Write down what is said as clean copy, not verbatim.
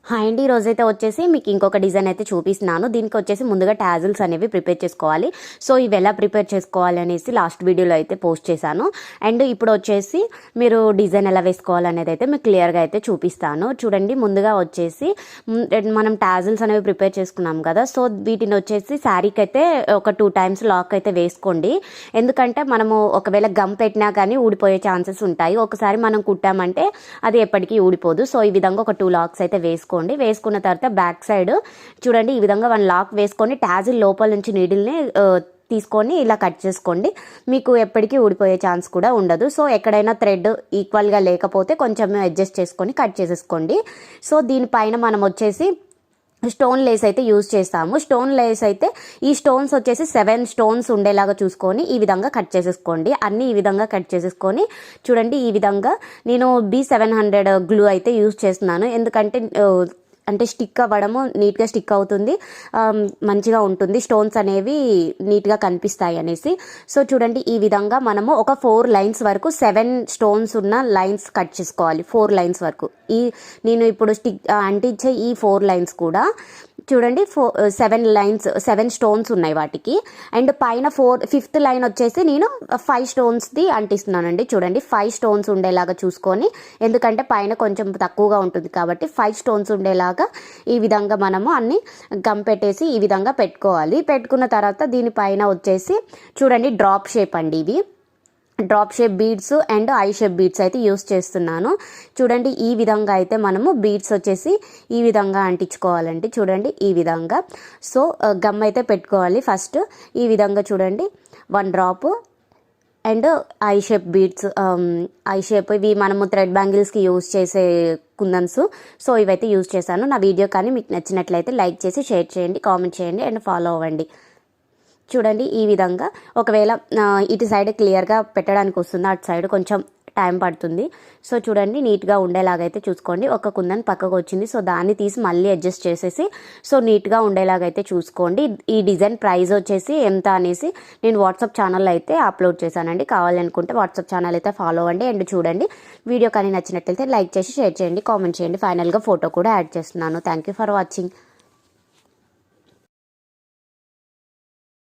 Hi అండి, ఈరోజైతే వచ్చేసి మీకు ఇంకొక డిజైన్ అయితే చూపిస్తున్నాను. దీనికి వచ్చేసి ముందుగా టాజిల్స్ అనేవి ప్రిపేర్ చేసుకోవాలి. సో ఇవి ఎలా ప్రిపేర్ చేసుకోవాలి అనేసి లాస్ట్ వీడియోలో అయితే పోస్ట్ చేశాను. అండ్ ఇప్పుడు వచ్చేసి మీరు డిజైన్ ఎలా వేసుకోవాలనేది అయితే మీకు క్లియర్గా అయితే చూపిస్తాను. చూడండి, ముందుగా వచ్చేసి మనం టాజిల్స్ అనేవి ప్రిపేర్ చేసుకున్నాం కదా. సో వీటిని వచ్చేసి శారీకి అయితే ఒక 2 times లాక్ అయితే వేసుకోండి. ఎందుకంటే మనము ఒకవేళ గమ్ పెట్టినా కానీ ఊడిపోయే ఛాన్సెస్ ఉంటాయి. ఒకసారి మనం కుట్టామంటే అది ఎప్పటికీ ఊడిపోదు. సో ఈ విధంగా ఒక 2 లాక్స్ అయితే వేసుకున్న తర్వాత బ్యాక్ సైడ్ చూడండి, ఈ విధంగా 1 లాక్ వేసుకొని టాజిల్ లోపల నుంచి నీడిల్ని తీసుకొని ఇలా కట్ చేసుకోండి. మీకు ఎప్పటికీ ఊడిపోయే ఛాన్స్ కూడా ఉండదు. సో ఎక్కడైనా థ్రెడ్ ఈక్వల్గా లేకపోతే కొంచెం అడ్జస్ట్ చేసుకొని కట్ చేసేసుకోండి. సో దీనిపైన మనం వచ్చేసి స్టోన్ లేస్ అయితే యూజ్ చేస్తాము. స్టోన్ లేస్ అయితే ఈ స్టోన్స్ వచ్చేసి 7 స్టోన్స్ ఉండేలాగా చూసుకొని ఈ విధంగా కట్ చేసేసుకోండి. అన్నీ ఈ విధంగా కట్ చేసేసుకొని చూడండి, ఈ విధంగా నేను B700 గ్లూ అయితే యూజ్ చేస్తున్నాను. ఎందుకంటే స్టిక్ అవ్వడము నీట్గా స్టిక్ అవుతుంది, మంచిగా ఉంటుంది, స్టోన్స్ అనేవి నీట్గా కనిపిస్తాయి అనేసి. సో చూడండి, ఈ విధంగా మనము ఒక 4 lines వరకు 7 స్టోన్స్ ఉన్న లైన్స్ కట్ చేసుకోవాలి. 4 lines వరకు నేను ఇప్పుడు స్టిక్ అంటించే ఈ 4 lines కూడా చూడండి 7 స్టోన్స్ ఉన్నాయి వాటికి. అండ్ పైన 5th లైన్ వచ్చేసి నేను 5 స్టోన్స్ది అంటిస్తున్నానండి. చూడండి, 5 స్టోన్స్ ఉండేలాగా చూసుకొని, ఎందుకంటే పైన కొంచెం తక్కువగా ఉంటుంది కాబట్టి 5 స్టోన్స్ ఉండేలాగా ఈ విధంగా మనము అన్ని గమ్ పెట్టేసి ఈ విధంగా పెట్టుకోవాలి. పెట్టుకున్న తర్వాత దీనిపైన వచ్చేసి చూడండి, డ్రాప్ షేప్ అండి, ఇవి drop shape beads and I shape beads అయితే యూస్ చేస్తున్నాను. చూడండి, ఈ విధంగా అయితే మనము బీడ్స్ వచ్చేసి ఈ విధంగా అంటించుకోవాలండి. చూడండి, ఈ విధంగా. సో గమ్ అయితే పెట్టుకోవాలి ఫస్ట్. ఈ విధంగా చూడండి, 1 drop and I shape beads, I shape ఇవి మనము థ్రెడ్ బ్యాంగిల్స్కి యూజ్ చేసే కుందన్స్. సో ఇవైతే యూజ్ చేశాను. నా వీడియో కానీ మీకు నచ్చినట్లయితే లైక్ చేసి షేర్ చేయండి, కామెంట్ చేయండి అండ్ ఫాలో అవ్వండి. చూడండి, ఈ విధంగా ఒకవేళ ఇటు సైడ్ క్లియర్గా పెట్టడానికి వస్తుంది, అటు సైడ్ కొంచెం టైం పడుతుంది. సో చూడండి, నీట్గా ఉండేలాగైతే చూసుకోండి. ఒక కుందన్ పక్కకు వచ్చింది, సో దాన్ని తీసి మళ్ళీ అడ్జస్ట్ చేసేసి సో నీట్గా ఉండేలాగైతే చూసుకోండి. ఈ డిజైన్ ప్రైస్ వచ్చేసి ఎంత అనేసి నేను వాట్సాప్ ఛానల్లో అయితే అప్లోడ్ చేశానండి. కావాలనుకుంటే వాట్సాప్ ఛానల్ అయితే ఫాలో అవ్వండి. అండ్ చూడండి, వీడియో కానీ నచ్చినట్లయితే లైక్ చేసి షేర్ చేయండి, కామెంట్ చేయండి. ఫైనల్గా ఫోటో కూడా యాడ్ చేస్తున్నాను. Thank you for watching.